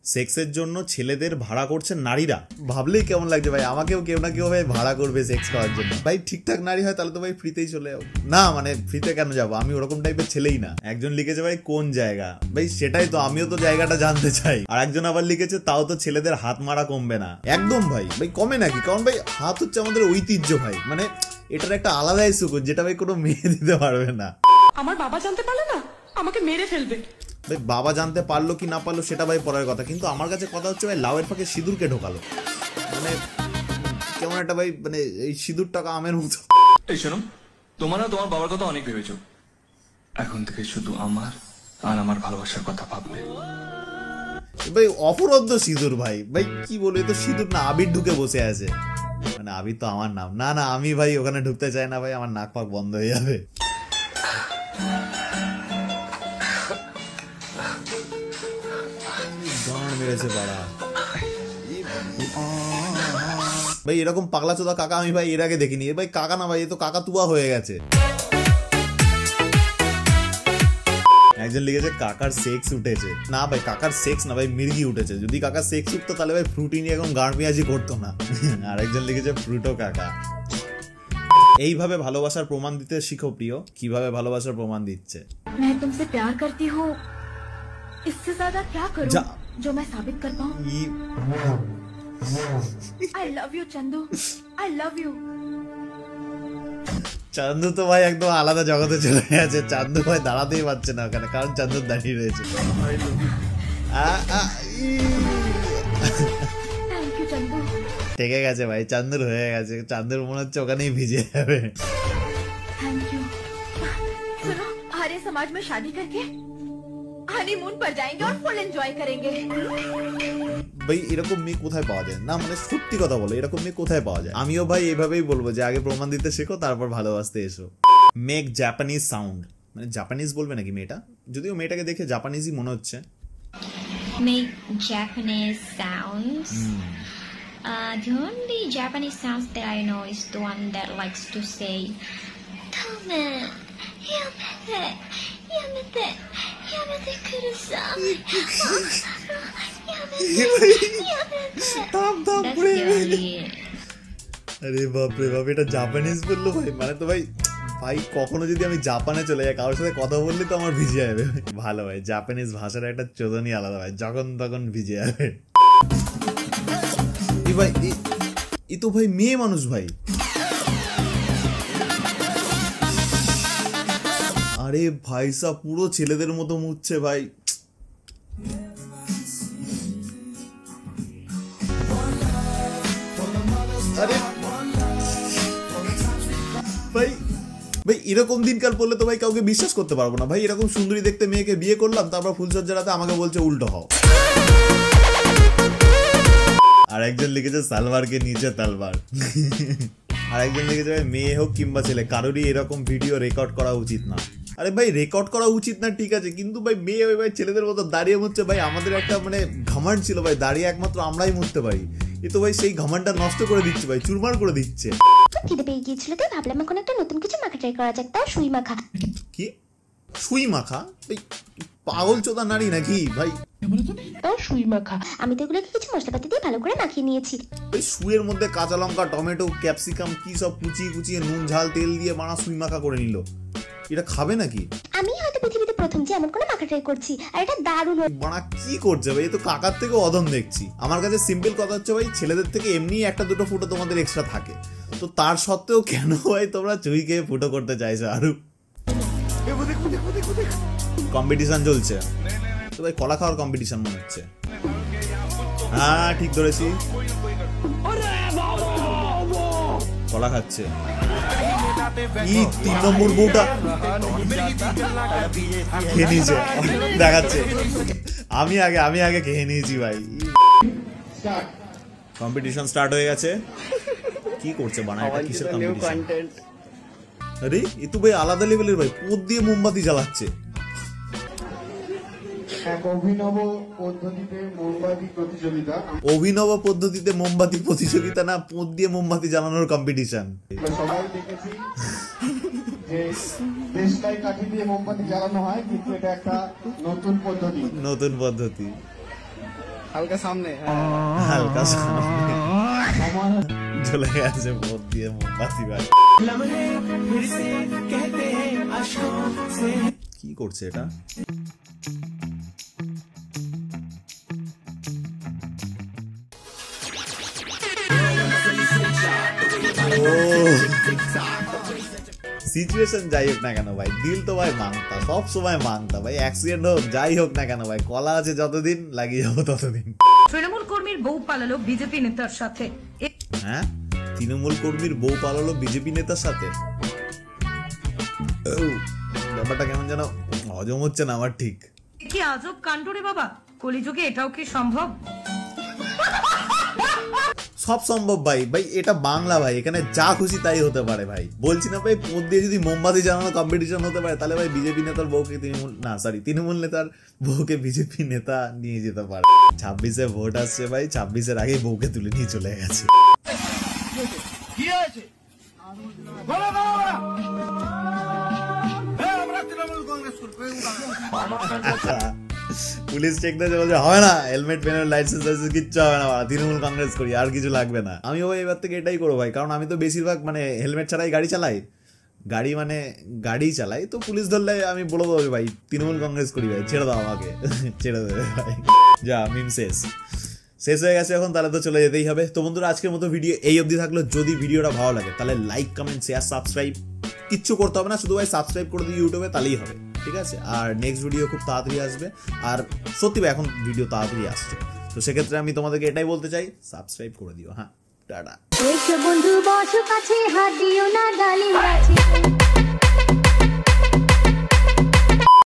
সেক্সের জন্য ছেলেদের ভাড়া করছে নারীরা। ভাবলেই কেমন লাগছে ভাই, আমাকেও কেউ না কেউ ভাই ভাড়া করবে সেক্স করার জন্য। ভাই ঠিকঠাক নারী হয় তাহলে তো ভাই ফ্রিতেই চলে যাও না, মানে ফ্রিতে কেন যাবো, আমি ওরকম টাইপের ছেলেই না। একজন লিখেছে ভাই কোন জায়গা, ভাই সেটাই তো, আমিও তো জায়গাটা জানতে চাই। আর একজন আবার লিখেছে তাও তো ছেলেদের হাত মারা কমবে না। একদম ভাই, ভাই কমে নাকি? কারণ ভাই হাত হচ্ছে আমাদের ঐতিহ্য ভাই, মানে এটার একটা আলাদাই সুখ যেটা ভাই কোনো মেয়ে দিতে পারবে না। আমার বাবা জানতে পারলে না আমাকে মেরে ফেলবে। ভাই বাবা জানতে পারলো কি না পারলো সেটা ভাই পরের কথা, কিন্তু আমার কাছে কথা হচ্ছে ভাই লাউয়ের ফাঁকে সিঁদুরকে ঢোকালো, মানে কেমন একটা ভাই, মানে এই সিঁদুর টাকা আমের মতো। এই শোনো, তোমরা তোমার বাবার কথা অনেক ভেবেছো, এখন থেকে শুধু আমার আর আমার ভালোবাসার কথা ভাববে। ভাই অপরাধ সিঁদুর ভাই, ভাই কি বলবো, তো সিঁদুর না, আবির ঢুকে বসে আছে, মানে আবির তো আমার নাম না, না আমি ভাই ওখানে ঢুকতে চাই না ভাই, আমার নাক পাক বন্ধ হয়ে যাবে। ভাই এরকম পাগলা চোদা কাকা আমি ভাই এর আগে দেখিনি। ভাই কাকা না ভাই, এ তো কাকা তুয়া হয়ে গেছে। একজন লিখেছে কাকার সেক্স উঠেছে। না ভাই কাকার সেক্স না ভাই, মির্গি উঠেছে। যদি কাকার সেক্স উঠতো তাহলে ভাই ফ্রুটি নিয়ে এখন গাঁড় পেঁয়াজি করতো না। আর একজন লিখেছে ফ্রুটো কাকা। এইভাবে ভালোবাসার প্রমাণ দিতে শিখো প্রিয়। কিভাবে ভালোবাসার প্রমাণ দিচ্ছে? मैं तुमसे प्यार करती हूँ, इससे ज्यादा क्या करूँ जो मैं साबित कर पाऊँ? I love you Chandu, I love you। চান্দু তো ভাই একদম আলাদা জগতে চলে গেছে। চান্দু ভাই দাঁড়াতেই পারছে না ওখানে, কারণ চান্দু দাঁড়িয়ে রয়েছে। Thank you Chandu. ঠেকে গেছে ভাই, চান্দুর হয়ে গেছে। চান্দুর মনে হচ্ছে ওখানেই ভিজে যাবে। Thank you। सुनो, आर्य समाज में शादी करके हनीमून पर जाएंगे और फुल एंजॉय करेंगे। ভাই এরকম মেয়ে কোথায় পাওয়া যায়? না মানে সত্যি কথা বলো, এরকম মেয়ে কোথায় পাওয়া যায়? আমিও ভাই এইভাবেই বলবো যে আগে প্রমাণ দিতে শেখো, তারপর ভালোবাসতে এসো। মেক জাপানিজ সাউন্ড, মানে জাপানিজ বলবে নাকি মেয়েটা? যদিও মেয়েটাকে দেখে জাপানিজই মনে হচ্ছে। Make Japanese sounds. The only Japanese sounds that I know is the one that likes to say "Tome, yamete, yamete, yamete kurusai." আরে বাপরে বাপ, এটা জাপানিজ বললো ভাই, মানে তো ভাই ভাই কখনো যদি আমি জাপানে চলে যাই কারোর সাথে কথা বললে তো আমার ভিজে যাবে। ভালো ভাই, জাপানিজ ভাষার একটা চোদনই আলাদা ভাই, যখন তখন ভিজে যাবে। ভাই এ তো ভাই মেয়ে মানুষ ভাই। আরে ভাই সা পুরো ছেলেদের মতো মুছছে ভাই। আরে ভাই ভাই এরকম দিনকাল পড়লে তো ভাই কাউকে বিশ্বাস করতে পারবো না ভাই। এরকম সুন্দরী দেখতে মেয়েকে বিয়ে করলাম, তারপর ফুলসজ্জা রাতে আমাকে বলছে উল্টো হও। আর একজন লিখেছে সালভারকে নিচে তালবার। আর একজন লিখেছে ভাই মেয়ে হোক কিংবা ছেলে কারোরই এরকম ভিডিও রেকর্ড করা উচিত না। আরে ভাই রেকর্ড করা উচিত না ঠিক আছে, কিন্তু ভাই মেয়ে ভাই ছেলেদের মতো দাঁড়িয়ে মুছছে ভাই। আমাদের একটা মানে ঘামান্ড ছিল ভাই, দাঁড়িয়ে একমাত্র আমরাই মুছতে পারি। এ তো ভাই সেই ঘামানটা নষ্ট করে দিচ্ছে ভাই, চুরমার করে দিচ্ছে। খিদে পেয়ে গিয়েছিল তাই ভাবলাম এখন একটা নতুন কিছু মাখা ট্রাই করা যাক, তাও সুই মাখা। কি সুই মাখা? এই পাগল চোদা নারী নাকি ভাই? তাও সুই মাখা। আমি তো এগুলোকে কিছু মশলাপাতি দিয়ে ভালো করে মাখিয়ে নিয়েছি। ওই সুইয়ের মধ্যে কাঁচা লঙ্কা, টমেটো, ক্যাপসিকাম কি সব কুচিয়ে কুচিয়ে নুন ঝাল তেল দিয়ে বানা সুই মাখা করে নিল। এটা খাবে নাকি? আমি হয়তো পৃথিবীতে প্রথম যে এমন কোনো মাখা ট্রাই করছি, আর এটা দারুণ। বানা কি করছে ভাই? এ তো কাকার থেকে অদম দেখছি। আমার কাছে সিম্পল কথা হচ্ছে ভাই, ছেলেদের থেকে এমনি একটা দুটো ফুটো তোমাদের এক্সট্রা থাকে, তো তার সত্ত্বেও কেন ভাই তোমরা চুই খেয়ে ফুটো করতে চাইছো? আরো কম্পিটিশন চলছে তো ভাই, কলা খাওয়ার কম্পিটিশন মনে হচ্ছে। হ্যাঁ ঠিক ধরেছি, কলা খাচ্ছে। ই 3 নম্বর বউটা খেয়ে নিয়েছে, দেখাচ্ছে। আমি আগে খেয়ে নিয়েছি ভাই। কম্পিটিশন স্টার্ট হয়ে গেছে। কি করছে বানা? এটা কিসের কম্পিটিশন? আরে এ তো ভাই আলাদা লেভেলের ভাই, পোদ দিয়ে মোমবাতি জ্বালাচ্ছে। অভিনব পদ্ধতিতে মোমবাতি প্রতিযোগিতা না, পোদ দিয়ে মোমবাতি জ্বালানোর কম্পিটিশন। সবাই দেখেছি যে দেশলাই কাঠি দিয়ে মোমবাতি জ্বালানো হয়, কিন্তু এটা একটা নতুন পদ্ধতি। হালকা সামনে হালকা সামনে চলে গেছে ভোট দিয়ে মোমবাতি ভাই। কি করছে এটা? সিচুয়েশন যাই হোক না কেন ভাই, দিল তো ভাই মাংতা, সব সময় মাংতা ভাই। অ্যাক্সিডেন্ট হোক যাই হোক না কেন ভাই, কলা আছে যতদিন লাগিয়ে যাবো ততদিন। তৃণমূল কর্মীর বউ পালালো বিজেপি নেতার সাথে। হ্যাঁ, তৃণমূল কর্মীর বউ পালালো বিজেপি নেতার সাথে। ব্যাপারটা কেমন যেন হজম হচ্ছে না আমার ঠিক। কি আজব কাণ্ড রে বাবা, কলিযুগে এটাও কি সম্ভব? সব সম্ভব ভাই। ভাই এটা বাংলা ভাই, এখানে যা খুশি তাই হতে পারে ভাই। বলছি না ভাই, পথ দিয়ে যদি মোমবাতি জ্বালানো কম্পিটিশন হতে পারে, তাহলে ভাই বিজেপি নেতার বউকে তৃণমূল নেতার বউকে বিজেপি নেতা নিয়ে যেতে পারে। 26-এ ভোট আসছে ভাই, 26-এর আগে বউকে তুলে নিয়ে চলে গেছে। পুলিশ চেক দিয়ে বলছে হবে না, হেলমেট পেনের লাইসেন্স কিচ্ছু হবে না, তৃণমূল কংগ্রেস করি, আর কিছু লাগবে না। আমি ভাই এবার থেকে এটাই করবো ভাই, কারণ আমি তো বেশিরভাগ হেলমেট ছাড়াই গাড়ি চালাই, তো পুলিশ ধরলে আমি বলে দেবো ভাই তৃণমূল কংগ্রেস করি ভাই, ছেড়ে দাও আমাকে, ছেড়ে দেবে ভাই। যা মিম শেষ হয়ে গেছে এখন, তাহলে তো চলে যেতেই হবে। তো বন্ধুরা, আজকের মতো ভিডিও এই অবধি থাকলো। যদি ভিডিওটা ভালো লাগে তাহলে লাইক, কমেন্ট, শেয়ার, সাবস্ক্রাইব কিচ্ছু করতে হবে না, শুধু ভাই সাবস্ক্রাইব করে দিই ইউটিউবে, তাহলেই হবে, ঠিক আছে? আর নেক্সট ভিডিও খুব তাড়াতাড়ি আসবে, আর সত্যি ভাই এখন ভিডিও তাড়াতাড়ি আসছে, তো সেক্ষেত্রে আমি তোমাদেরকে এটাই বলতে চাই, সাবস্ক্রাইব করে দিও। হ্যাঁ, টাটা। বন্ধু বসো কাছে, হাত দিও না গালি